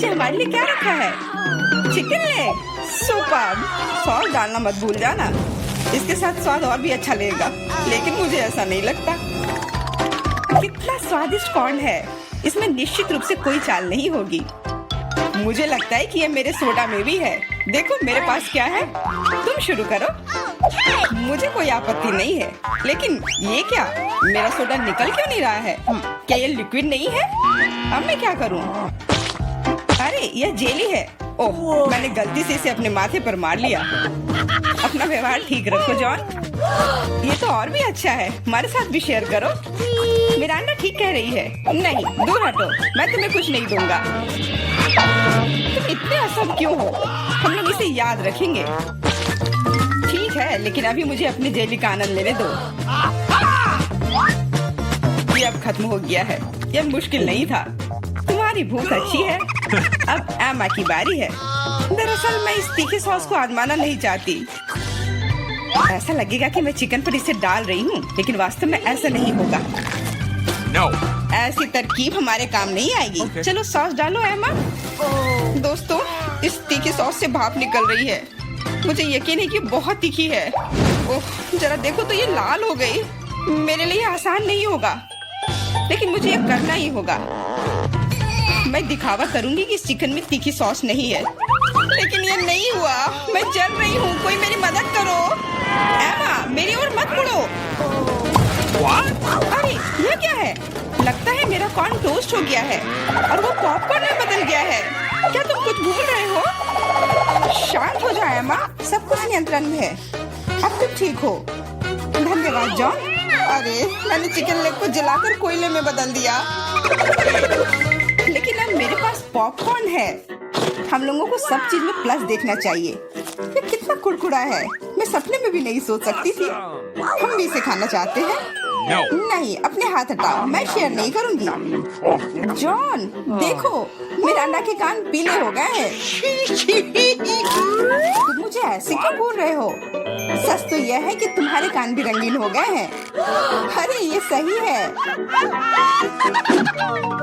नीचे हमारे लिए क्या रखा है? Chicken leg. सुपर्ब। सॉस डालना मत भूल जाना, इसके साथ स्वाद और भी अच्छा लगेगा। लेकिन मुझे ऐसा नहीं लगता। कितना स्वादिष्ट कॉर्न है, इसमें निश्चित रूप से कोई चाल नहीं होगी। मुझे लगता है कि ये मेरे सोडा में भी है। देखो मेरे पास क्या है। तुम शुरू करो, मुझे कोई आपत्ति नहीं है। लेकिन ये क्या, मेरा सोडा निकल क्यों नहीं रहा है? क्या ये लिक्विड नहीं है? अब मैं क्या करूं? अरे यह जेली है। ओह, मैंने गलती से इसे अपने माथे पर मार लिया। अपना व्यवहार ठीक रखो जॉन। ये तो और भी अच्छा है, हमारे साथ भी शेयर करो। मिरांडा ठीक कह रही है। नहीं, दूर हटो, मैं तुम्हें कुछ नहीं दूंगा। तुम इतने असम क्यों हो? हम लोग इसे याद रखेंगे। ठीक है, लेकिन अभी मुझे अपने जेली का आनंद लेने दो। ये अब खत्म हो गया है। यह मुश्किल नहीं था। तुम्हारी भूख अच्छी है। अब एमा की बारी है। दरअसल मैं इस तीखे सॉस को आजमाना नहीं चाहती। ऐसा लगेगा कि मैं चिकन पर इसे डाल रही हूँ, लेकिन वास्तव में ऐसा नहीं होगा। No. ऐसी तरकीब हमारे काम नहीं आएगी। चलो सॉस डालो एमा। दोस्तों, इस तीखी सॉस से भाप निकल रही है। मुझे यकीन है कि बहुत तीखी है। ओह, जरा देखो तो ये लाल हो गई। मेरे लिए आसान नहीं होगा, लेकिन मुझे ये करना ही होगा। मैं दिखावा करूंगी कि इस चिकन में तीखी सॉस नहीं है, लेकिन ये नहीं हुआ। मैं जल रही हूँ, कोई मेरी मदद करो। एमा, मेरी ओर मत मुड़ो। अरे ये क्या है? लगता है मेरा कॉर्न टोस्ट हो गया है और वो पॉपकॉर्न में बदल गया है। क्या तुम कुछ भूल रहे हो? शांत हो जाओ एमा, सब कुछ नियंत्रण में है। अब तुम ठीक हो। धन्यवाद जॉन। अरे मैंने चिकन लेग को जलाकर कोयले में बदल दिया। लेकिन अब मेरे पास पॉपकॉर्न है। हम लोगों को सब चीज में प्लस देखना चाहिए। ये कितना कुड़कुड़ा है, मैं सपने में भी नहीं सोच सकती थी। हम भी इसे खाना चाहते हैं। No. नहीं, अपने हाथ हटाओ, मैं शेयर नहीं करूंगी। जॉन देखो, मिरांडा के कान पीले हो गए हैं। तुम मुझे ऐसे क्यों बोल रहे हो? सच तो यह है कि तुम्हारे कान भी रंगीन हो गए हैं। अरे ये सही है।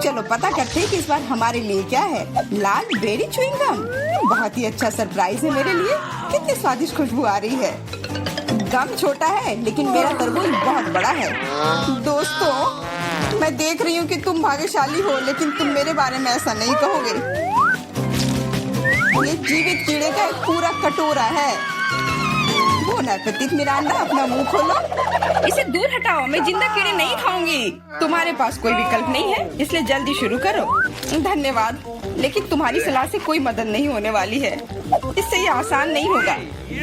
चलो पता करते हैं कि इस बार हमारे लिए क्या है। लाल बेरी च्युइंगम, बहुत ही अच्छा सरप्राइज है मेरे लिए। कितनी स्वादिष्ट खुशबू आ रही है। गम छोटा है, लेकिन मेरा तरबूज बहुत बड़ा है। दोस्तों, मैं देख रही हूँ कि तुम भाग्यशाली हो, लेकिन तुम मेरे बारे में ऐसा नहीं कहोगे। ये जीवित कीड़े का एक पूरा कटोरा है। बोन एपेटिट मिरांडा, अपना मुंह खोलो। इसे दूर हटाओ, मैं जिंदा कीड़े नहीं खाऊंगी। तुम्हारे पास कोई विकल्प नहीं है, इसलिए जल्दी शुरू करो। धन्यवाद, लेकिन तुम्हारी सलाह से कोई मदद नहीं होने वाली है। इससे ये आसान नहीं होगा।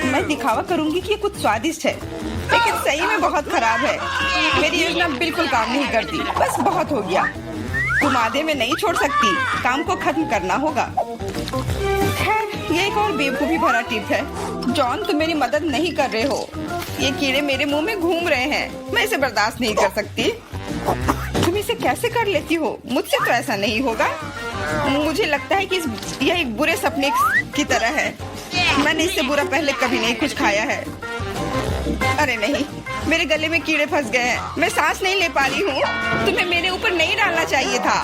मैं दिखावा करूंगी कि ये कुछ स्वादिष्ट है, लेकिन सही में बहुत खराब है। मेरी योजना बिल्कुल काम नहीं करती। बस बहुत हो गया। तुम आधे में नहीं छोड़ सकती, काम को खत्म करना होगा। खैर, ये एक और बेवकूफी भरा टिप है। जॉन, तुम मेरी मदद नहीं कर रहे हो। ये कीड़े मेरे मुंह में घूम रहे हैं। मैं इसे बर्दाश्त नहीं कर सकती। तुम इसे कैसे कर लेती हो? मुझसे तो ऐसा नहीं होगा। मुझे लगता है कि यह एक बुरे सपने की तरह है। मैंने इससे बुरा पहले कभी नहीं कुछ खाया है। अरे नहीं, मेरे गले में कीड़े फंस गए हैं। मैं सांस नहीं ले पा रही हूँ। तुम्हें मेरे ऊपर नहीं डालना चाहिए था।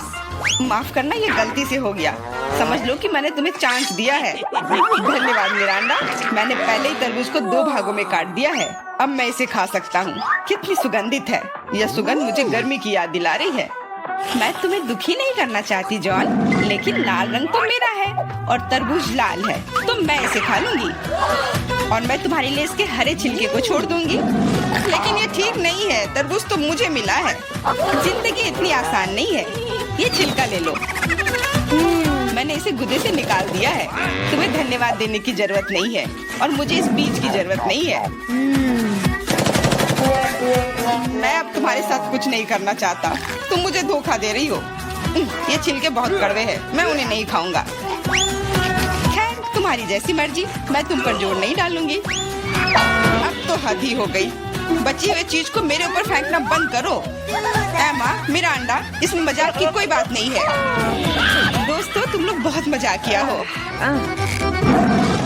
माफ करना, ये गलती से हो गया। समझ लो कि मैंने तुम्हें चांस दिया है। धन्यवाद मिरांडा, मैंने पहले ही तरबूज को 2 भागों में काट दिया है। अब मैं इसे खा सकता हूँ। कितनी सुगंधित है। यह सुगंध मुझे गर्मी की याद दिला रही है। मैं तुम्हें दुखी नहीं करना चाहती जॉन, लेकिन लाल रंग तो मेरा है और तरबूज लाल है, तो मैं इसे खा लूंगी। और मैं तुम्हारे लिए इसके हरे छिलके को छोड़ दूंगी। लेकिन ये ठीक नहीं है, तरबूज तो मुझे मिला है। जिंदगी इतनी आसान नहीं है। ये छिलका ले लो। मैंने इसे गुदे से निकाल दिया है। तुम्हें धन्यवाद देने की जरूरत नहीं है और मुझे इस बीज की जरूरत नहीं है। मैं अब तुम्हारे साथ कुछ नहीं करना चाहता। तुम मुझे धोखा दे रही हो। ये छिलके बहुत कड़वे हैं, मैं उन्हें नहीं खाऊंगा। खैर, तुम्हारी जैसी मर्जी, मैं तुम पर जोर नहीं डालूंगी। अब तो हद ही हो गई। बची हुई चीज को मेरे ऊपर फेंकना बंद करो। एमा, मिरांडा, इसमें मजाक की कोई बात नहीं है। दोस्तों, तुम लोग बहुत मजाकिया हो।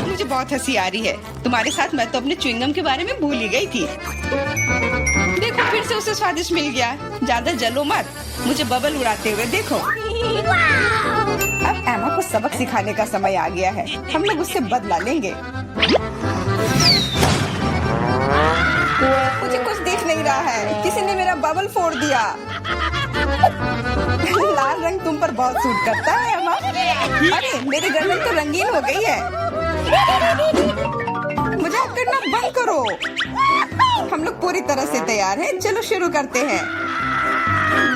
मुझे बहुत हंसी आ रही है। तुम्हारे साथ मैं तो अपने च्युइंगम के बारे में भूल ही गई थी। देखो, फिर से उसे स्वादिष्ट मिल गया। ज्यादा जलो मत, मुझे बबल उड़ाते हुए देखो। अब एमा को सबक सिखाने का समय आ गया है। हम लोग उससे बदला लेंगे। मुझे कुछ दिख नहीं रहा है। किसी ने मेरा बबल फोड़ दिया। लाल रंग तुम पर बहुत सूट करता है अम्मा। अरे मेरी गर्दन तो रंगीन हो गई है। मजाक करना बंद करो। हम लोग पूरी तरह से तैयार हैं। चलो शुरू करते हैं।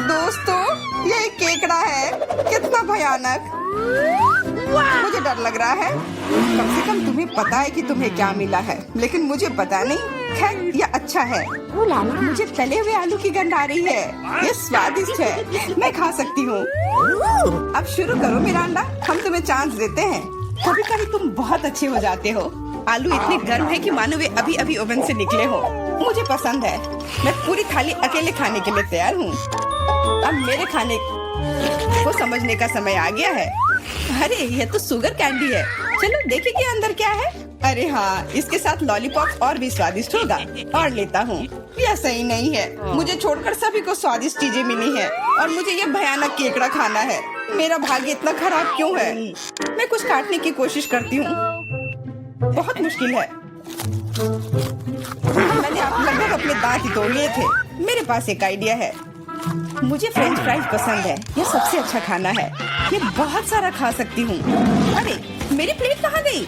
दोस्तों, ये एक केकड़ा है। कितना भयानक। मुझे डर लग रहा है। कम से कम तुम्हें पता है कि तुम्हें क्या मिला है, लेकिन मुझे पता नहीं। खैर, यह अच्छा है। मुझे तले हुए आलू की गंध आ रही है। ये स्वादिष्ट है। मैं खा सकती हूँ। अब शुरू करो मिरांडा। हम तुम्हें चांस देते हैं। कभी कभी तुम बहुत अच्छे हो जाते हो। आलू इतने गर्म है कि मानो वे अभी अभी ओवन से निकले हो। मुझे पसंद है। मैं पूरी थाली अकेले खाने के लिए तैयार हूँ। अब मेरे खाने को समझने का समय आ गया है। अरे ये तो शुगर कैंडी है। चलो देखें कि अंदर क्या है। अरे हाँ, इसके साथ लॉलीपॉप और भी स्वादिष्ट होगा। और लेता हूँ। यह सही नहीं है। मुझे छोड़कर सभी को स्वादिष्ट चीजें मिली हैं और मुझे ये भयानक केकड़ा खाना है। मेरा भाग्य इतना खराब क्यों है? मैं कुछ काटने की कोशिश करती हूँ। बहुत मुश्किल है। मैंने लगभग अपने दांत ही तोड़ लिए थे। मेरे पास एक आइडिया है। मुझे फ्रेंच फ्राइज पसंद है। ये सबसे अच्छा खाना है। मैं बहुत सारा खा सकती हूँ। अरे मेरी प्लेट कहाँ गई?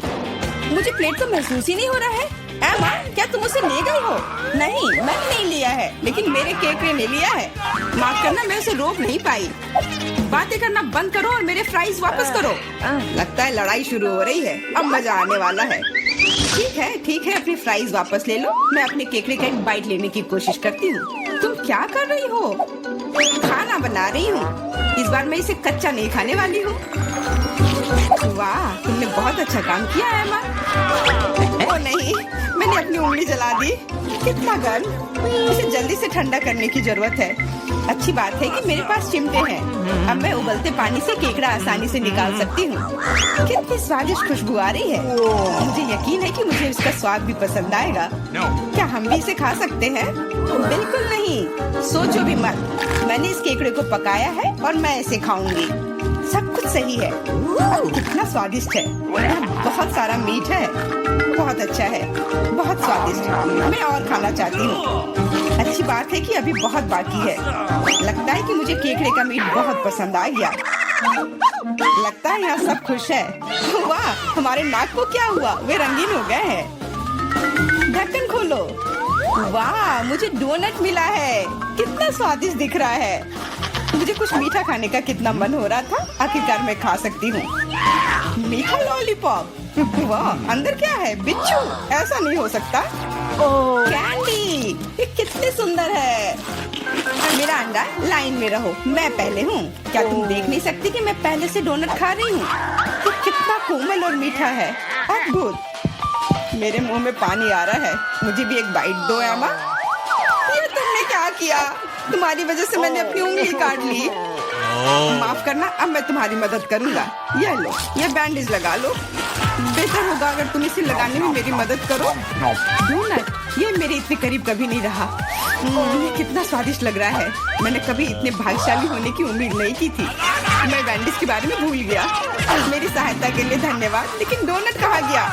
मुझे प्लेट तो महसूस ही नहीं हो रहा है। एमा, क्या तुम उसे ले गई हो? नहीं, मैंने नहीं लिया है, लेकिन मेरे केकड़े ने लिया है। माफ करना, मैं उसे रोक नहीं पाई। बातें करना बंद करो और मेरे फ्राइज वापस करो। लगता है लड़ाई शुरू हो रही है। अब मजा आने वाला है। ठीक है, अपनी फ्राइज वापस ले लो। मैं अपने केकड़े का एक बाइट लेने की कोशिश करती हूँ। तुम क्या कर रही हो? खाना बना रही हूँ। इस बार मैं इसे कच्चा नहीं खाने वाली हूँ। वाह, तुमने बहुत अच्छा काम किया है एमा। ओ नहीं, मैंने अपनी उंगली जला दी। कितना गर्म। इसे जल्दी से ठंडा करने की जरूरत है। अच्छी बात है कि मेरे पास चिमटे हैं। अब मैं उबलते पानी से केकड़ा आसानी से निकाल सकती हूँ। कितनी स्वादिष्ट खुशबू आ रही है। मुझे यकीन है कि मुझे इसका स्वाद भी पसंद आएगा। क्या हम भी इसे खा सकते हैं? बिल्कुल नहीं। सोचो भी मत। मैंने इस केकड़े को पकाया है और मैं इसे खाऊंगी। सब कुछ सही है। कितना स्वादिष्ट है। बहुत सारा मीठ है। बहुत अच्छा है। बहुत स्वादिष्ट। मैं और खाना चाहती हूँ। अच्छी बात है कि अभी बहुत बाकी है। लगता है कि मुझे केकड़े का मीट बहुत पसंद आ गया। लगता है यहाँ सब खुश है। वाह, हमारे नाक को क्या हुआ? वे रंगीन हो गए हैं। ढक्कन खोलो। वाह, मुझे डोनट मिला है। कितना स्वादिष्ट दिख रहा है। मुझे कुछ मीठा खाने का कितना मन हो रहा था। आखिरकार मैं खा सकती हूँ। मीठा लॉलीपॉप। वाह, अंदर क्या है? बिच्छू? ऐसा नहीं हो सकता। कैंडी, ये कितनी सुंदर है। मिरांडा, लाइन में रहो। मैं पहले हूँ। क्या तुम देख नहीं सकती कि मैं पहले से डोनट खा रही हूँ? ये कितना कोमल और मीठा है। अद्भुत। मेरे मुंह में पानी आ रहा है। मुझे भी एक बाइट दो एमा। ये तुमने क्या किया? तुम्हारी वजह से मैंने अपनी उंगली काट ली। माफ करना, अब मैं तुम्हारी मदद करूंगा। ये लो, ये बैंडेज लगा लो। बेहतर होगा अगर तुम इसे लगाने में मेरी मदद करो। डोनट, ये मेरे इतने करीब कभी नहीं रहा। ये कितना स्वादिष्ट लग रहा है। मैंने कभी इतने भाग्यशाली होने की उम्मीद नहीं की थी। मैं बैंडेज के बारे में भूल गया। मेरी सहायता के लिए धन्यवाद। लेकिन डोनट कहाँ गया?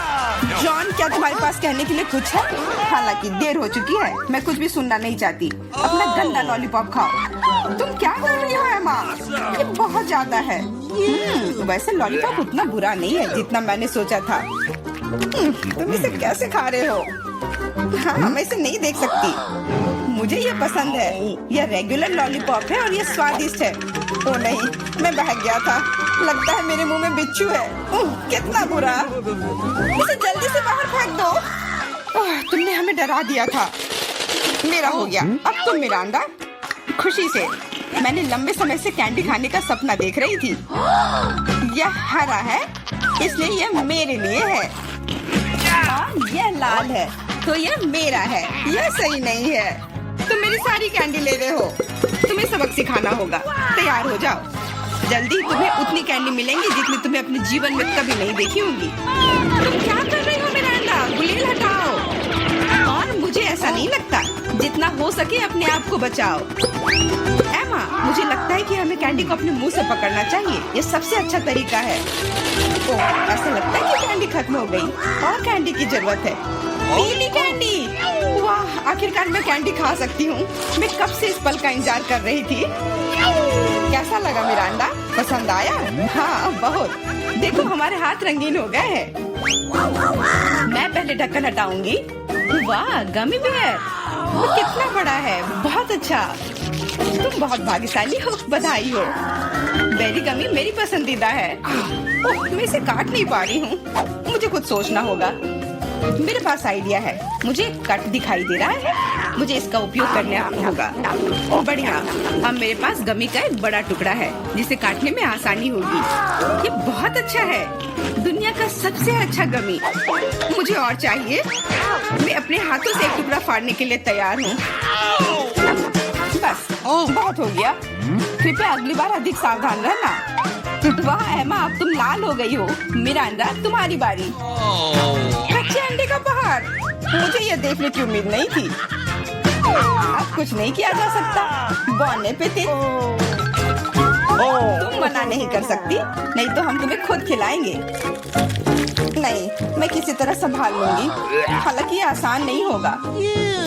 जॉन, क्या तुम्हारे पास कहने के लिए कुछ है? हालांकि देर हो चुकी है। मैं कुछ भी सुनना नहीं चाहती। अपना गंदा लॉलीपॉप खाओ। तुम क्या कर रही हो एमा? ये बहुत ज्यादा है। वैसे लॉलीपॉप उतना बुरा नहीं है जितना मैंने सोचा था। तुम इसे कैसे खा रहे हो? हाँ, मैं इसे नहीं देख सकती। मुझे ये पसंद है। यह रेगुलर लॉलीपॉप है और ये स्वादिष्ट है। ओ नहीं, मैं बहक गया था। लगता है मेरे मुंह में बिच्छू है। कितना बुरा। इसे जल्दी से बाहर फेंक दो। तुमने हमें डरा दिया था। मेरा हो गया। अब तुम मिरांडा। खुशी से। मैंने लंबे समय से कैंडी खाने का सपना देख रही थी। यह हरा है, इसलिए यह मेरे लिए है। यह लाल है, तो यह मेरा है। यह सही नहीं है। तुम मेरी सारी कैंडी ले रहे हो। तुम्हें सबक सिखाना होगा। तैयार हो जाओ। जल्दी तुम्हें उतनी कैंडी मिलेंगी जितनी तुम्हें अपने जीवन में कभी नहीं देखी होंगी। तुम क्या कर रही हो मिरांडा? गुलेल हटाओ। और मुझे ऐसा नहीं लगता। जितना हो सके अपने आप को बचाओ। एमा, मुझे लगता है कि हमें कैंडी को अपने मुंह से पकड़ना चाहिए। ये सबसे अच्छा तरीका है। ओह, ऐसा लगता है कि कैंडी खत्म हो गई और कैंडी की जरूरत है। पीली कैंडी, वाह, आखिरकार मैं कैंडी खा सकती हूँ। मैं कब से इस पल का इंतजार कर रही थी। कैसा लगा मिरांडा, पसंद आया? हाँ, बहुत। देखो हमारे हाथ रंगीन हो गए हैं। मैं पहले ढक्कन हटाऊंगी। वाह, गमी बेयर, वो कितना बड़ा है, बहुत अच्छा। तुम बहुत भाग्यशाली हो, बधाई हो। बेरी गमी मेरी पसंदीदा है। ओह, मैं इसे काट नहीं पा रही हूँ। मुझे कुछ सोचना होगा। मेरे पास आइडिया है। मुझे कट दिखाई दे रहा है, मुझे इसका उपयोग करना होगा। बढ़िया, अब मेरे पास गमी का एक बड़ा टुकड़ा है जिसे काटने में आसानी होगी। ये बहुत अच्छा है, दुनिया का सबसे अच्छा गमी। मुझे और चाहिए। मैं अपने हाथों से एक टुकड़ा फाड़ने के लिए तैयार हूँ। बस, बहुत हो गया। कृपया अगली बार अधिक सावधान रहना। वाह एमा, अब तुम लाल हो गई हो। मिरांडा, तुम्हारी बारी। कच्चे अंडे का पहाड़, मुझे ये देखने की उम्मीद नहीं थी। अब कुछ नहीं किया जा सकता। बॉन ने पिटी। तुम मना नहीं कर सकती, नहीं तो हम तुम्हें खुद खिलाएंगे। नहीं, मैं किसी तरह संभाल लूंगी। हालांकि ये आसान नहीं होगा।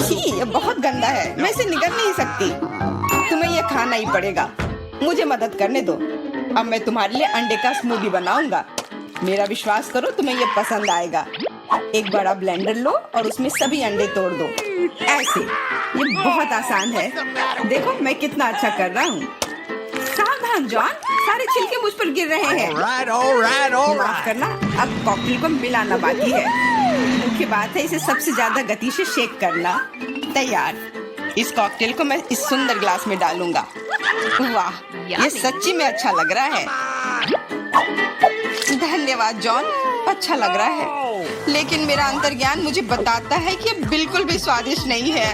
छी, ये बहुत गंदा है, मैं इसे निगल नहीं सकती। तुम्हें ये खाना ही पड़ेगा। मुझे मदद करने दो। अब मैं तुम्हारे लिए अंडे का स्मूदी बनाऊंगा। मेरा विश्वास करो, तुम्हें ये पसंद आएगा। एक बड़ा ब्लेंडर लो और उसमें सभी अंडे तोड़ दो। ऐसे, ये बहुत आसान है। देखो मैं कितना अच्छा कर रहा हूँ। सावधान जॉन, सारे छिलके मुझ पर गिर रहे हैं। माफ करना, अब कॉकटेल को मिलाना बाकी है। मुख्य बात है इसे सबसे ज्यादा गति से शेक करना। तैयार। इस कॉकटेल को मैं इस सुंदर ग्लास में डालूंगा। वाह, ये सच्ची में अच्छा लग रहा है। धन्यवाद जॉन, अच्छा लग रहा है। लेकिन मेरा अंतर्ज्ञान मुझे बताता है कि ये बिल्कुल भी स्वादिष्ट नहीं है।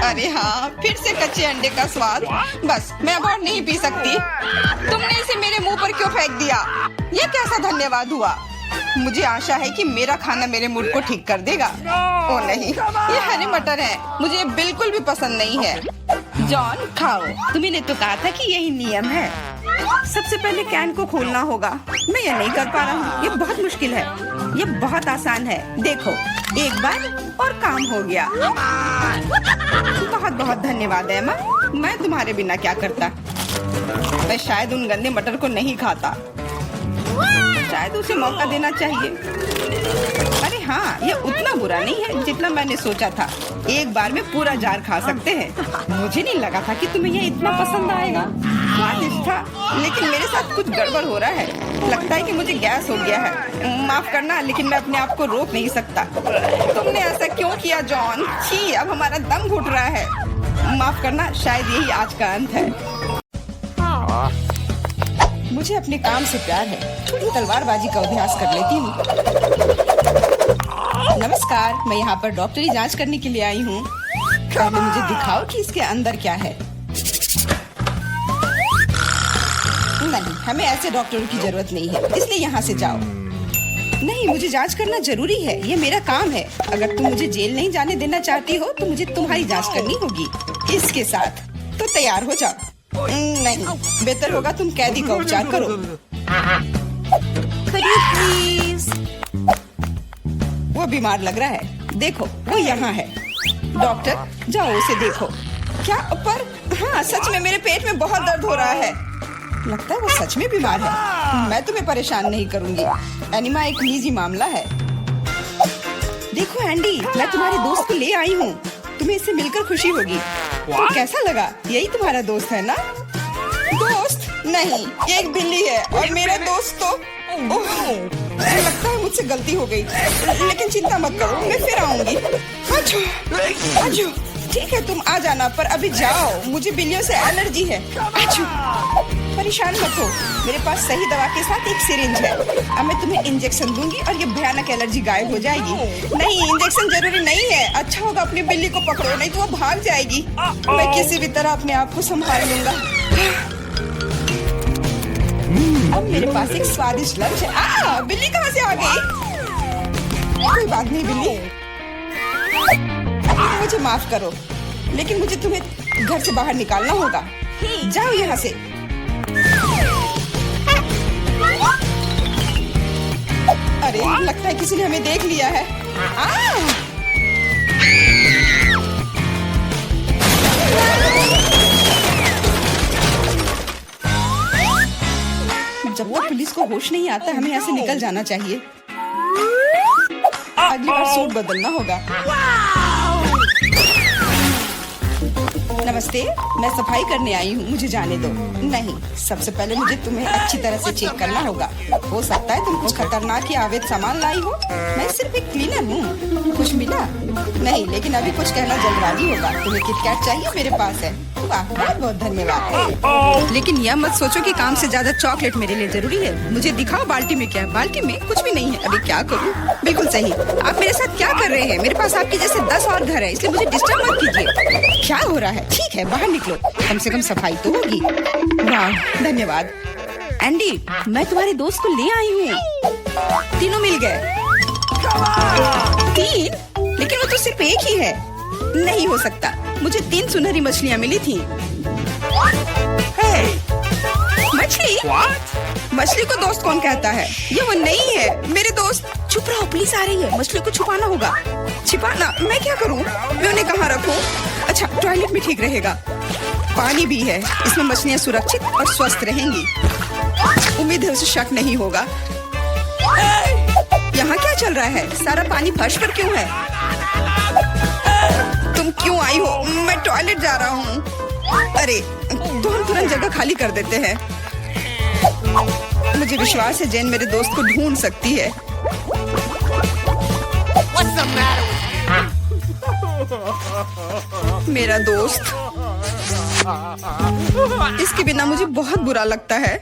अरे हाँ, फिर से कच्चे अंडे का स्वाद। बस, मैं अब और नहीं पी सकती। तुमने इसे मेरे मुंह पर क्यों फेंक दिया? ये कैसा धन्यवाद हुआ? मुझे आशा है कि मेरा खाना मेरे मूड को ठीक कर देगा। ओ नहीं, ये हरे मटर है, मुझे बिल्कुल भी पसंद नहीं है। जॉन, खाओ। तुम्हें तो कहा था कि यही नियम है। सबसे पहले कैन को खोलना होगा। मैं ये नहीं कर पा रहा हूँ, ये बहुत मुश्किल है। ये बहुत आसान है। देखो, एक बार और काम हो गया। बहुत बहुत धन्यवाद एमा। मैं तुम्हारे बिना क्या करता। मैं शायद उन गंदे मटर को नहीं खाता। शायद उसे मौका देना चाहिए। अरे हाँ, ये उतना बुरा नहीं है जितना मैंने सोचा था। एक बार में पूरा जार खा सकते हैं। मुझे नहीं लगा था कि तुम्हें ये इतना पसंद आएगा। स्वादिष्ट था, लेकिन मेरे साथ कुछ गड़बड़ हो रहा है। लगता है कि मुझे गैस हो गया है। माफ करना, लेकिन मैं अपने आप को रोक नहीं सकता। तुमने ऐसा क्यों किया जॉन? छी, अब हमारा दम घुट रहा है। माफ करना, शायद यही आज का अंत है। मुझे अपने काम से प्यार है। थोड़ी तलवारबाजी का अभ्यास कर लेती हूँ। नमस्कार, मैं यहाँ पर डॉक्टरी जांच करने के लिए आई हूँ। पहले मुझे दिखाओ कि इसके अंदर क्या है। नहीं, हमें ऐसे डॉक्टरों की जरूरत नहीं है, इसलिए यहाँ से जाओ। नहीं, मुझे जांच करना जरूरी है, ये मेरा काम है। अगर तुम मुझे जेल नहीं जाने देना चाहती हो तो मुझे तुम्हारी जांच करनी होगी। इसके साथ तो तैयार हो जाओ। नहीं, बेहतर होगा तुम कैदी का उपचार करो। प्लीज। वो बीमार लग रहा है। देखो, वो यहाँ है। डॉक्टर, जाओ उसे देखो। क्या? पर हाँ, सच में मेरे पेट में बहुत दर्द हो रहा है। लगता है वो सच में बीमार है। मैं तुम्हें परेशान नहीं करूंगी। एनिमा एक निजी मामला है। देखो एंडी, मैं तुम्हारे दोस्त को ले आई हूँ। तुम्हें इससे मिलकर खुशी होगी। तो कैसा लगा? यही तुम्हारा दोस्त है ना? दोस्त? नहीं, ये एक बिल्ली है और मेरा दोस्त तो लगता है मुझसे गलती हो गई। लेकिन चिंता मत करो, मैं फिर आऊंगी। आजू, ठीक है, तुम आ जाना, पर अभी जाओ। मुझे बिल्लियों से एलर्जी है। आजू, परेशान मत हो, मेरे पास सही दवा के साथ एक सिरिंज है। अब मैं तुम्हें इंजेक्शन दूंगी और ये भयानक एलर्जी गायब हो जाएगी। नहीं, इंजेक्शन जरूरी नहीं है। अच्छा होगा अपनी बिल्ली को पकड़ो, नहीं तो वो भाग जाएगी। मैं किसी भी तरह अपने आप को संभाल लूंगा। अब मेरे पास एक स्वादिष्ट लंच है। बिल्ली कहाँ से आ गई? कोई बात नहीं बिल्ली, मुझे माफ करो, लेकिन मुझे तुम्हें घर से बाहर निकालना होगा। जाओ यहाँ से। अरे लगता है किसी ने हमें देख लिया है। जब तक पुलिस को होश नहीं आता हमें यहाँ से निकल जाना चाहिए। अगली बार सूट बदलना होगा। नमस्ते, मैं सफाई करने आई हूँ, मुझे जाने दो। नहीं, सबसे पहले मुझे तुम्हें अच्छी तरह से चेक करना होगा। हो सकता है तुम कुछ खतरनाक या अवैध सामान लाई हो। मैं सिर्फ एक क्लीनर हूँ। कुछ मिला? नहीं, लेकिन अभी कुछ कहना जल्दबाजी होगा। तुम्हें किटकैट चाहिए? मेरे पास है। वाह, बहुत बहुत धन्यवाद। लेकिन यह मत सोचो कि काम से ज्यादा चॉकलेट मेरे लिए जरूरी है। मुझे दिखाओ बाल्टी में क्या है। बाल्टी में कुछ भी नहीं है। अभी क्या करूँ? बिल्कुल सही। आप मेरे साथ क्या कर रहे हैं? मेरे पास आपके जैसे 10 और घर है, इसलिए मुझे डिस्टर्ब मत कीजिए। क्या हो रहा है? ठीक है, बाहर निकलो, कम से कम सफाई तो होगी। वाह, धन्यवाद। एंडी, मैं तुम्हारे दोस्त को ले आई हूँ। तीनों मिल गए। 3? लेकिन वो तो सिर्फ एक ही है। नहीं हो सकता, मुझे 3 सुनहरी मछलियाँ मिली थी। मछली? मछली को दोस्त कौन कहता है? ये वो नहीं है मेरे दोस्त। चुप रहो, पुलिस आ रही है। मछली को छुपाना होगा। छिपाना? मैं क्या करूँ? मैं उन्हें कहाँ रखूँ? अच्छा, टॉयलेट में ठीक रहेगा। पानी भी है, इसमें मछलियाँ सुरक्षित और स्वस्थ रहेंगी। उम्मीद है उसे शक नहीं होगा। यहाँ क्या चल रहा है? सारा पानी फर्श पर क्यों है? तुम क्यों आई हो? मैं टॉयलेट जा रहा हूँ। अरे, तो हम तुरंत जगह खाली कर देते हैं। मुझे विश्वास है जेन मेरे दोस्त को ढूंढ सकती है। मेरा दोस्त, इसके बिना मुझे बहुत बुरा लगता है।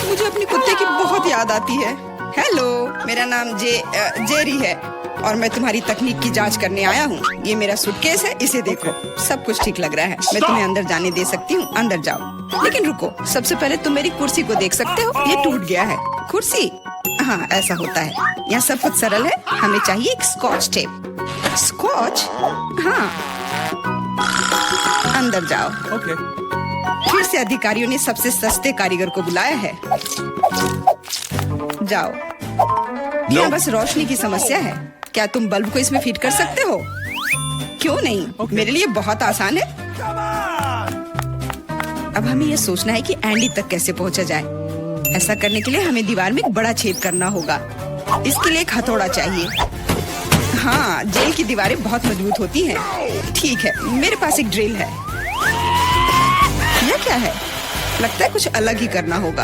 मुझे अपने कुत्ते की बहुत याद आती है। हेलो, मेरा नाम जेरी है और मैं तुम्हारी तकनीक की जांच करने आया हूँ। ये मेरा सूटकेस है, इसे देखो, सब कुछ ठीक लग रहा है। मैं तुम्हें अंदर जाने दे सकती हूँ, अंदर जाओ। लेकिन रुको, सबसे पहले तुम मेरी कुर्सी को देख सकते हो, ये टूट गया है। कुर्सी? हाँ, ऐसा होता है। यहाँ सब कुछ सरल है, हमें चाहिए एक स्कॉच टेप। स्कॉच? हाँ, अंदर जाओ। Okay. फिर से अधिकारियों ने सबसे सस्ते कारीगर को बुलाया है। जाओ। यहाँ बस रोशनी की समस्या है। क्या तुम बल्ब को इसमें फिट कर सकते हो? क्यों नहीं? मेरे लिए बहुत आसान है। अब हमें यह सोचना है कि एंडी तक कैसे पहुंचा जाए। ऐसा करने के लिए हमें दीवार में एक बड़ा छेद करना होगा। इसके लिए एक हथौड़ा चाहिए। हाँ, जेल की दीवारें बहुत मजबूत होती हैं। ठीक है, मेरे पास एक ड्रिल है। यह क्या है? लगता है कुछ अलग ही करना होगा।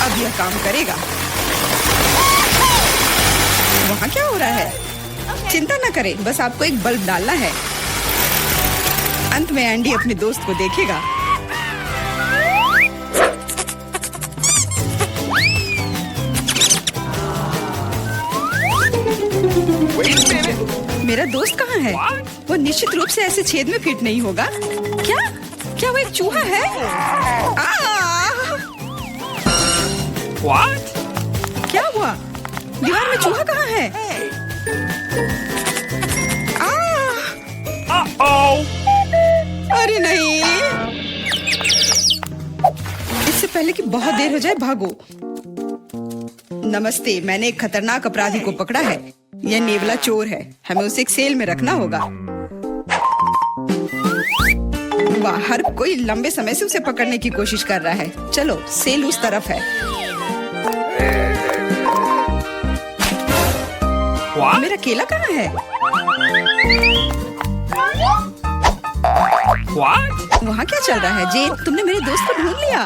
अब यह काम करेगा। वहाँ क्या हो रहा है? चिंता न करें, बस आपको एक बल्ब डालना है। अंत में एंडी अपने दोस्त को देखेगा। मेरा दोस्त कहाँ है? वो निश्चित रूप से ऐसे छेद में फिट नहीं होगा। क्या वो एक चूहा है? What? क्या हुआ? दीवार में चूहा कहाँ है? Uh-oh! अरे नहीं! इससे पहले कि बहुत देर हो जाए, भागो। नमस्ते, मैंने एक खतरनाक अपराधी को पकड़ा है। यह नेवला चोर है, हमें उसे एक सेल में रखना होगा। वाह, हर कोई लंबे समय से उसे पकड़ने की कोशिश कर रहा है। चलो, सेल उस तरफ है। What? मेरा केला कहाँ है? What? वहाँ क्या चल रहा है? जेन, तुमने मेरे दोस्त को ढूंढ लिया?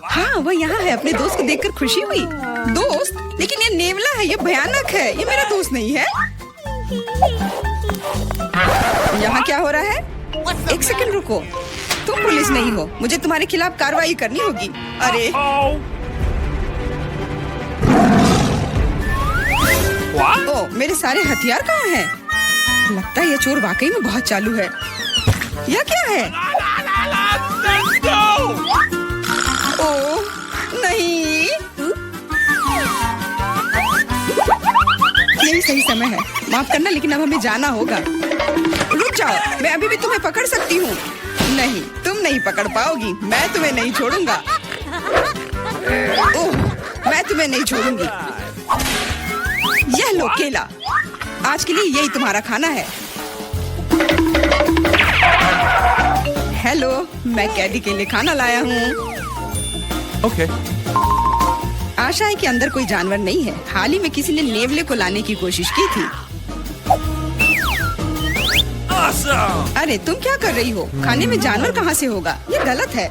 हाँ, वह यहाँ है। अपने दोस्त को देखकर खुशी हुई। दोस्त? लेकिन ये नेवला है, ये भयानक है। ये मेरा दोस्त नहीं है। यहाँ क्या हो रहा है? एक सेकंड रुको, तुम पुलिस नहीं हो। मुझे तुम्हारे खिलाफ कार्रवाई करनी होगी। अरे What? ओ, मेरे सारे हथियार कहाँ हैं? लगता है ये चोर वाकई में बहुत चालू है। यह क्या है? Let's go! ओ नहीं, यही यही सही समय है। माफ करना, लेकिन अब हमें जाना होगा। रुक जाओ, मैं अभी भी तुम्हें पकड़ सकती हूँ। नहीं, तुम नहीं पकड़ पाओगी। मैं तुम्हें नहीं छोड़ूंगा। ओह, मैं तुम्हें नहीं छोड़ूंगी। यह लो केला, आज के लिए यही तुम्हारा खाना है। हेलो, मैं कैदी के लिए खाना लाया हूँ। Okay. आशा है कि अंदर कोई जानवर नहीं है। हाल ही में किसी ने नेवले को लाने की कोशिश की थी। Awesome. अरे तुम क्या कर रही हो? खाने में जानवर कहाँ से होगा? ये गलत है।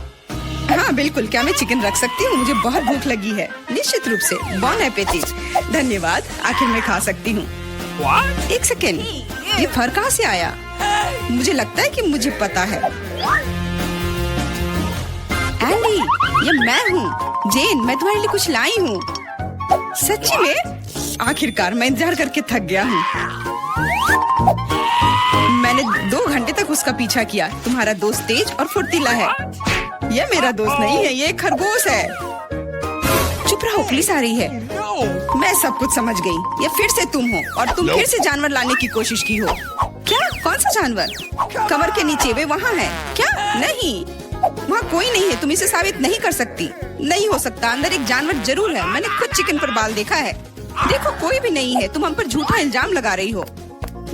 हाँ बिल्कुल, क्या मैं चिकन रख सकती हूँ? मुझे बहुत भूख लगी है। निश्चित रूप से। बॉन एपेटिट। धन्यवाद, आखिर मैं खा सकती हूँ। What? एक सेकेंड, ये फर कहाँ से आया? मुझे लगता है कि मुझे पता है। एंडी, ये मैं हूँ। जेन, मैं तुम्हारे लिए कुछ लाई हूँ। सच्ची में? आखिरकार मैं इंतजार करके थक गया हूँ। मैंने 2 घंटे तक उसका पीछा किया। तुम्हारा दोस्त तेज और फुर्तीला है। यह मेरा दोस्त नहीं है, ये एक खरगोश है। चुप रहो, पुलिस आ रही है। No. मैं सब कुछ समझ गई। ये फिर से तुम हो और तुम फिर से जानवर लाने की कोशिश की हो। क्या? कौन सा जानवर? कमर के नीचे, वे वहाँ है। क्या? नहीं, वहाँ कोई नहीं है। तुम इसे साबित नहीं कर सकती। नहीं हो सकता, अंदर एक जानवर जरूर है। मैंने खुद चिकन पर बाल देखा है। देखो, कोई भी नहीं है। तुम हम पर झूठा इल्जाम लगा रही हो।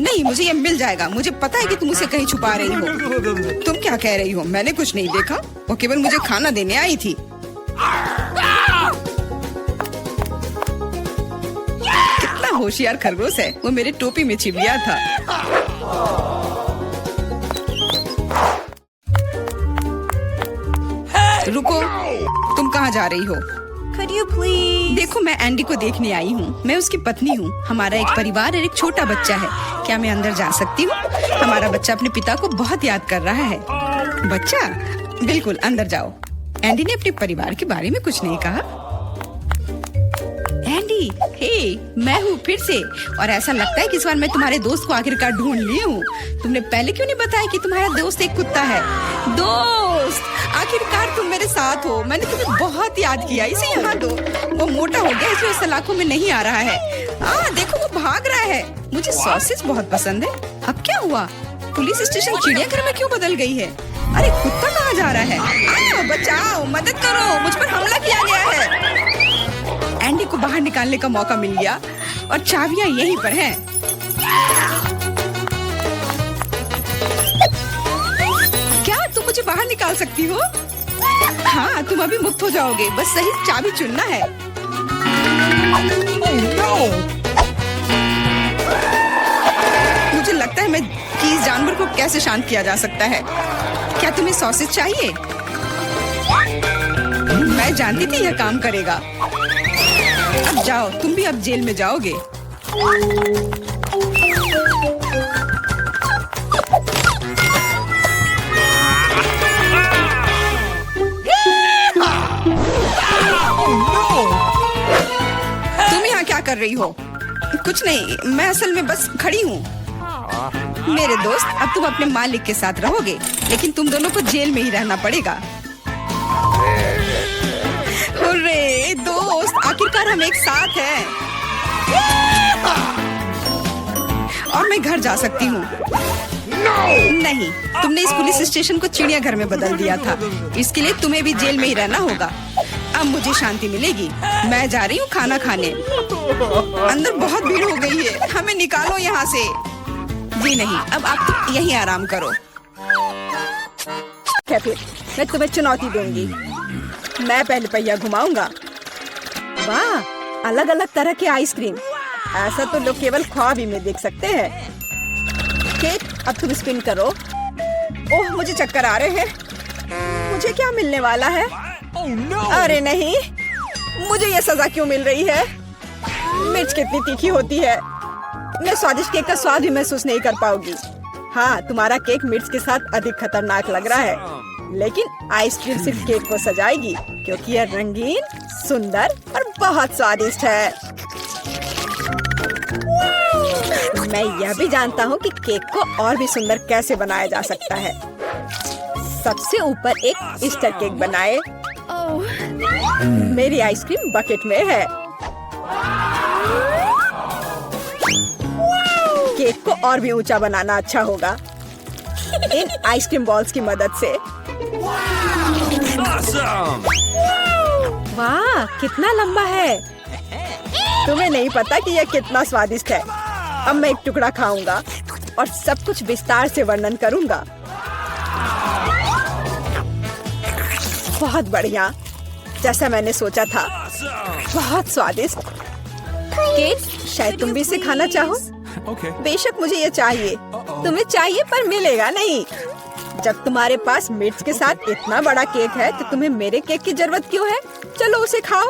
नहीं, मुझे ये मिल जाएगा। मुझे पता है कि तुम उसे कहीं छुपा रही हो। तुम क्या कह रही हो? मैंने कुछ नहीं देखा। वो केवल मुझे खाना देने आई थी। कितना होशियार खरगोश है। वो मेरे टोपी में छिप गया था। रुको, तुम कहाँ जा रही हो? Could you please? देखो, मैं एंडी को देखने आई हूँ। मैं उसकी पत्नी हूँ। हमारा एक परिवार और एक छोटा बच्चा है। क्या मैं अंदर जा सकती हूँ? हमारा बच्चा अपने पिता को बहुत याद कर रहा है। बच्चा? बिल्कुल, अंदर जाओ। एंडी ने अपने परिवार के बारे में कुछ नहीं कहा। एंडी, हे, मैं हूँ फिर से। और ऐसा लगता है कि इस बार मैं तुम्हारे दोस्त को आखिरकार ढूंढ ली हूँ। तुमने पहले क्यों नहीं बताया कि तुम्हारा दोस्त एक कुत्ता है? दोस्त, आखिरकार तुम मेरे साथ हो। मैंने तुम्हें बहुत याद किया। इसे यहाँ दो। वो मोटा हो गया, इसलिए सलाखों में नहीं आ रहा है। देखो, वो भाग रहा है। मुझे सॉसेज बहुत पसंद है। अब क्या हुआ? पुलिस स्टेशन चिड़ियाघर में क्यों बदल गई है? अरे कुत्ता कहाँ जा रहा है? बचाओ, मदद करो, मुझ पर हमला किया गया है। एंडी को बाहर निकालने का मौका मिल गया और चाबियां यहीं पर हैं। क्या तुम मुझे बाहर निकाल सकती हो? हाँ, तुम अभी मुक्त हो जाओगे। बस सही चाबी चुनना है। No. मुझे लगता है कि इस जानवर को कैसे शांत किया जा सकता है। क्या तुम्हें सॉसेज चाहिए? मैं जानती थी यह काम करेगा। अब जाओ, तुम भी अब जेल में जाओगे। तुम यहाँ क्या कर रही हो? कुछ नहीं, मैं असल में बस खड़ी हूँ। मेरे दोस्त, अब तुम अपने मालिक के साथ रहोगे, लेकिन तुम दोनों को जेल में ही रहना पड़ेगा। हुर्रे, दोस्त, आखिरकार हम एक साथ हैं। और मैं घर जा सकती हूँ। नहीं, तुमने इस पुलिस स्टेशन को चिड़ियाघर में बदल दिया था। इसके लिए तुम्हें भी जेल में ही रहना होगा। अब मुझे शांति मिलेगी। मैं जा रही हूँ खाना खाने। अंदर बहुत भीड़ हो गई है। हमें निकालो यहाँ से। जी नहीं, अब आप तो यहीं आराम करो। क्या फिर? मैं तुम्हें चुनौती दूंगी। मैं पहले पहिया घुमाऊंगा। वाह, अलग अलग तरह के आइसक्रीम। ऐसा तो लोग केवल ख्वाब ही में देख सकते हैं। केक, अब तुम स्पिन करो। ओह, मुझे चक्कर आ रहे हैं। मुझे क्या मिलने वाला है? Oh no. अरे नहीं, मुझे ये सजा क्यों मिल रही है? मिर्च कितनी तीखी होती है। मैं स्वादिष्ट केक का स्वाद भी महसूस नहीं कर पाऊंगी। हाँ, तुम्हारा केक मिर्च के साथ अधिक खतरनाक लग रहा है, लेकिन आइसक्रीम सिर्फ केक को सजाएगी, क्योंकि यह रंगीन, सुंदर और बहुत स्वादिष्ट है। मैं यह भी जानता हूँ कि केक को और भी सुंदर कैसे बनाया जा सकता है। सबसे ऊपर एक ईस्टर केक बनाए। मेरी आइसक्रीम बकेट में है। केक को और भी ऊंचा बनाना अच्छा होगा इन आइसक्रीम बॉल्स की मदद से। Awesome! वाह, कितना लंबा है। तुम्हें नहीं पता कि यह कितना स्वादिष्ट है। अब मैं एक टुकड़ा खाऊंगा और सब कुछ विस्तार से वर्णन करूंगा। बहुत बढ़िया, जैसा मैंने सोचा था। Awesome! बहुत स्वादिष्ट केक। शायद तुम भी इसे खाना चाहो। Okay. बेशक मुझे ये चाहिए। तुम्हें चाहिए पर मिलेगा नहीं। जब तुम्हारे पास मिर्च के साथ इतना बड़ा केक है तो तुम्हें मेरे केक की जरूरत क्यों है? चलो उसे खाओ।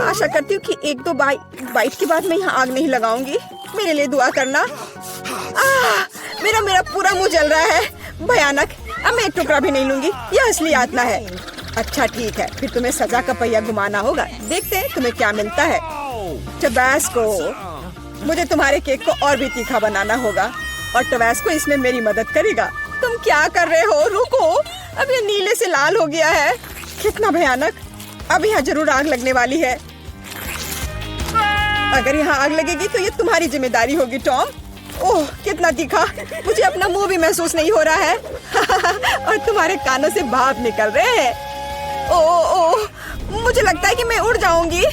आशा करती हूँ कि एक दो बाइट के बाद मैं यहाँ आग नहीं लगाऊंगी। मेरे लिए दुआ करना। मेरा पूरा मुंह जल रहा है। भयानक। अब मैं एक टुकड़ा भी नहीं लूंगी। यह असली यातना है। अच्छा ठीक है, फिर तुम्हें सजा का पहिया घुमाना होगा। देखते हैं तुम्हें क्या मिलता है। टबैस्को। मुझे तुम्हारे केक को और भी तीखा बनाना होगा और टबैस्को इसमें मेरी मदद करेगा। तुम क्या कर रहे हो? रुको, अब ये नीले से लाल हो गया है। कितना भयानक। अब यहाँ जरूर आग लगने वाली है। अगर यहाँ आग लगेगी तो ये तुम्हारी जिम्मेदारी होगी टॉम। ओह, कितना तीखा। मुझे अपना मुंह भी महसूस नहीं हो रहा है। और तुम्हारे कानों से भाप निकल रहे हैं। ओह, मुझे लगता है कि मैं उड़ जाऊंगी।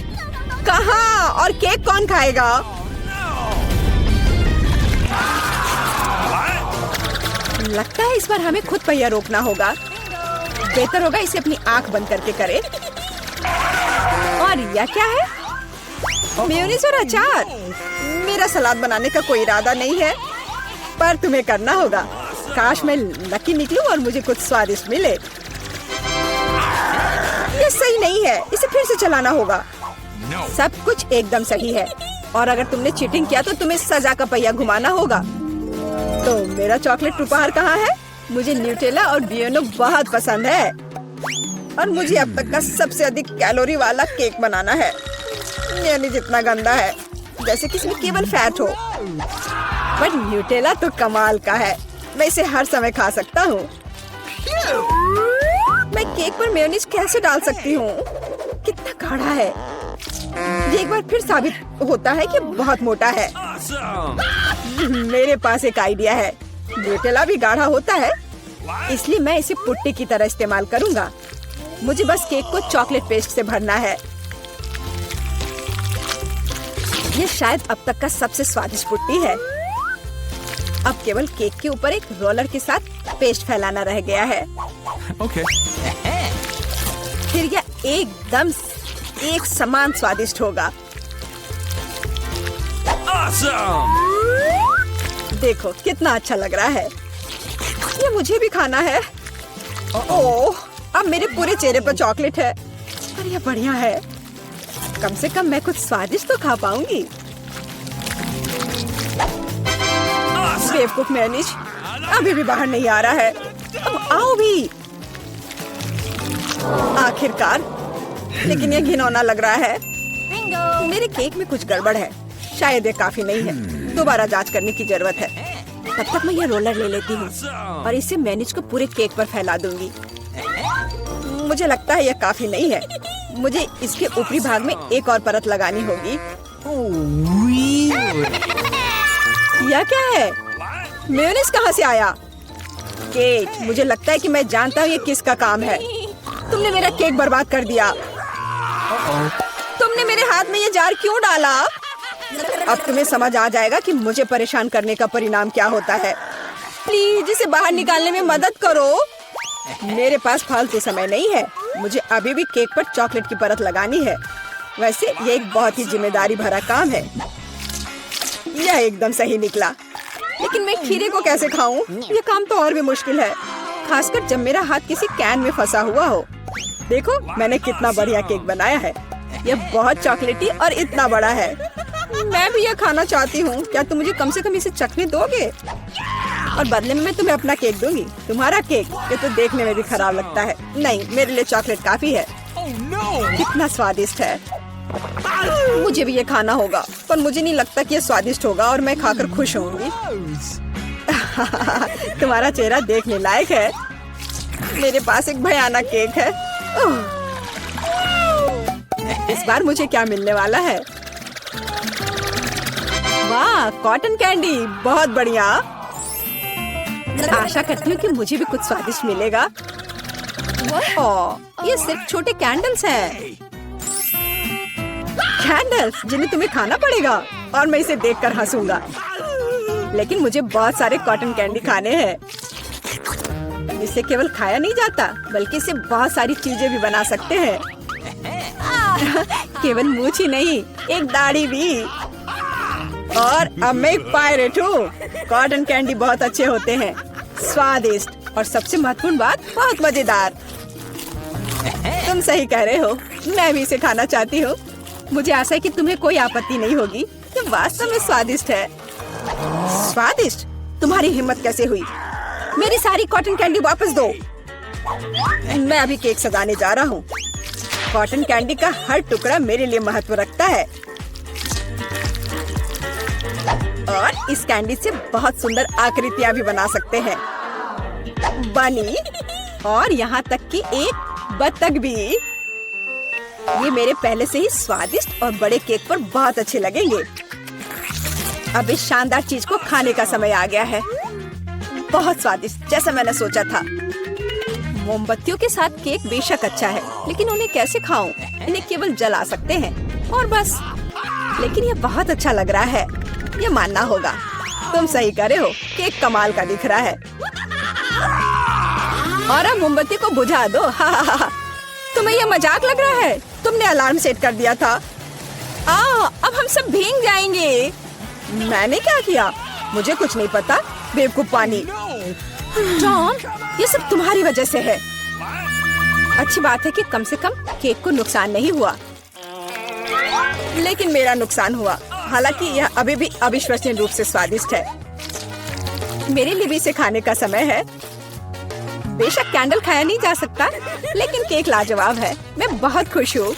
कहाँ? और केक कौन खाएगा? लगता है इस बार हमें खुद पहिया रोकना होगा। बेहतर होगा इसे अपनी आंख बंद करके करे। और यह क्या है? मेयोनीज और अचार। मेरा सलाद बनाने का कोई इरादा नहीं है, पर तुम्हें करना होगा। काश मैं लकी निकलूं और मुझे कुछ स्वादिष्ट मिले। ये सही नहीं है, इसे फिर से चलाना होगा। No. सब कुछ एकदम सही है और अगर तुमने चीटिंग किया तो तुम्हें सजा का पहिया घुमाना होगा। तो मेरा चॉकलेट उपहार कहाँ है? मुझे न्यूटेला और बियोनो बहुत पसंद है और मुझे अब तक का सबसे अधिक कैलोरी वाला केक बनाना है। यानी जितना गंदा है, जैसे कि इसमें केवल फैट हो। पर न्यूटेला तो कमाल का है। मैं इसे हर समय खा सकता हूँ। मैं केक पर मेयोनीज कैसे डाल सकती हूँ? कितना गाढ़ा है। ये एक बार फिर साबित होता है कि बहुत मोटा है। Awesome! मेरे पास एक आइडिया है। न्यूटेला भी गाढ़ा होता है, इसलिए मैं इसे पुट्टी की तरह इस्तेमाल करूंगा। मुझे बस केक को चॉकलेट पेस्ट से भरना है। ये शायद अब तक का सबसे स्वादिष्ट पुट्टी है। अब केवल केक के ऊपर एक रोलर के साथ पेस्ट फैलाना रह गया है। Okay. फिर यह एकदम एक समान स्वादिष्ट होगा। Awesome! देखो कितना अच्छा लग रहा है। ये मुझे भी खाना है। ओह, अब मेरे पूरे चेहरे पर चॉकलेट है। पर यह बढ़िया है। कम से कम मैं कुछ स्वादिष्ट तो खा पाऊंगी। बेवकूफ मेयोनीज अभी भी बाहर नहीं आ रहा है। अब आओ भी। आखिरकार, लेकिन यह घिनौना लग रहा है। Bingo! मेरे केक में कुछ गड़बड़ है। शायद ये काफी नहीं है। दोबारा जांच करने की जरूरत है। तब तक मैं यह रोलर ले लेती हूँ और इसे मेयोनीज को पूरे केक पर फैला दूंगी। मुझे लगता है यह काफी नहीं है। मुझे इसके ऊपरी भाग में एक और परत लगानी होगी। यह क्या है? मेयोनीज कहाँ से आया? केक। मुझे लगता है कि मैं जानता हूँ ये किसका काम है। तुमने मेरा केक बर्बाद कर दिया। तुमने मेरे हाथ में ये जार क्यों डाला? अब तुम्हें समझ आ जाएगा कि मुझे परेशान करने का परिणाम क्या होता है। प्लीज इसे बाहर निकालने में मदद करो। मेरे पास फालतू समय नहीं है। मुझे अभी भी केक पर चॉकलेट की परत लगानी है। वैसे ये एक बहुत ही जिम्मेदारी भरा काम है। यह एकदम सही निकला, लेकिन मैं खीरे को कैसे खाऊं? ये काम तो और भी मुश्किल है, खासकर जब मेरा हाथ किसी कैन में फंसा हुआ हो। देखो मैंने कितना बढ़िया केक बनाया है। यह बहुत चॉकलेटी और इतना बड़ा है। मैं भी यह खाना चाहती हूँ। क्या तुम मुझे कम से कम इसे चखने दोगे? और बदले में मैं तुम्हें अपना केक दूंगी। तुम्हारा केक ये तो देखने में भी खराब लगता है। नहीं, मेरे लिए चॉकलेट काफी है। Oh no! कितना स्वादिष्ट है। मुझे भी ये खाना होगा, पर मुझे नहीं लगता कि ये स्वादिष्ट होगा और मैं खाकर खुश होंगी। तुम्हारा चेहरा देखने लायक है। मेरे पास एक भयानक केक है। इस बार मुझे क्या मिलने वाला है? वाह, कॉटन कैंडी, बहुत बढ़िया। आशा करती हूँ कि मुझे भी कुछ स्वादिष्ट मिलेगा। ओह, ये सिर्फ छोटे कैंडल्स हैं। कैंडल्स जिन्हें तुम्हें खाना पड़ेगा और मैं इसे देखकर हंसूंगा। लेकिन मुझे बहुत सारे कॉटन कैंडी खाने हैं। इसे केवल खाया नहीं जाता, बल्कि इसे बहुत सारी चीजें भी बना सकते हैं। केवल मूंछ ही नहीं, एक दाढ़ी भी। और अब मैं एक पायरेट हूँ। कॉटन कैंडी बहुत अच्छे होते हैं, स्वादिष्ट और सबसे महत्वपूर्ण बात, बहुत मजेदार। तुम सही कह रहे हो, मैं भी इसे खाना चाहती हूँ। मुझे आशा है कि तुम्हें कोई आपत्ति नहीं होगी। ये वास्तव में स्वादिष्ट है। स्वादिष्ट? तुम्हारी हिम्मत कैसे हुई? मेरी सारी कॉटन कैंडी वापस दो। मैं अभी केक सजाने जा रहा हूँ। कॉटन कैंडी का हर टुकड़ा मेरे लिए महत्व रखता है। और इस कैंडी से बहुत सुंदर आकृतियाँ भी बना सकते हैं। बनी, और यहाँ तक कि एक बत्तख भी। ये मेरे पहले से ही स्वादिष्ट और बड़े केक पर बहुत अच्छे लगेंगे। अब इस शानदार चीज को खाने का समय आ गया है। बहुत स्वादिष्ट, जैसा मैंने सोचा था। मोमबत्तियों के साथ केक बेशक अच्छा है, लेकिन उन्हें कैसे खाऊं? इन्हें केवल जला सकते हैं और बस। लेकिन ये बहुत अच्छा लग रहा है, ये मानना होगा। तुम सही कह रहे हो, केक कमाल का दिख रहा है। और अब मोमबत्ती को बुझा दो। तुम्हें ये मजाक लग रहा है? तुमने अलार्म सेट कर दिया था। अब हम सब भीग जाएंगे। मैंने क्या किया? मुझे कुछ नहीं पता। बेवकूफ पानी। टॉम, ये सब तुम्हारी वजह से है। अच्छी बात है कि कम से कम केक को नुकसान नहीं हुआ, लेकिन मेरा नुकसान हुआ। हालांकि यह अभी भी अविश्वसनीय रूप से स्वादिष्ट है। मेरे लिए भी इसे खाने का समय है। बेशक कैंडल खाया नहीं जा सकता, लेकिन केक लाजवाब है। मैं बहुत खुश हूँ।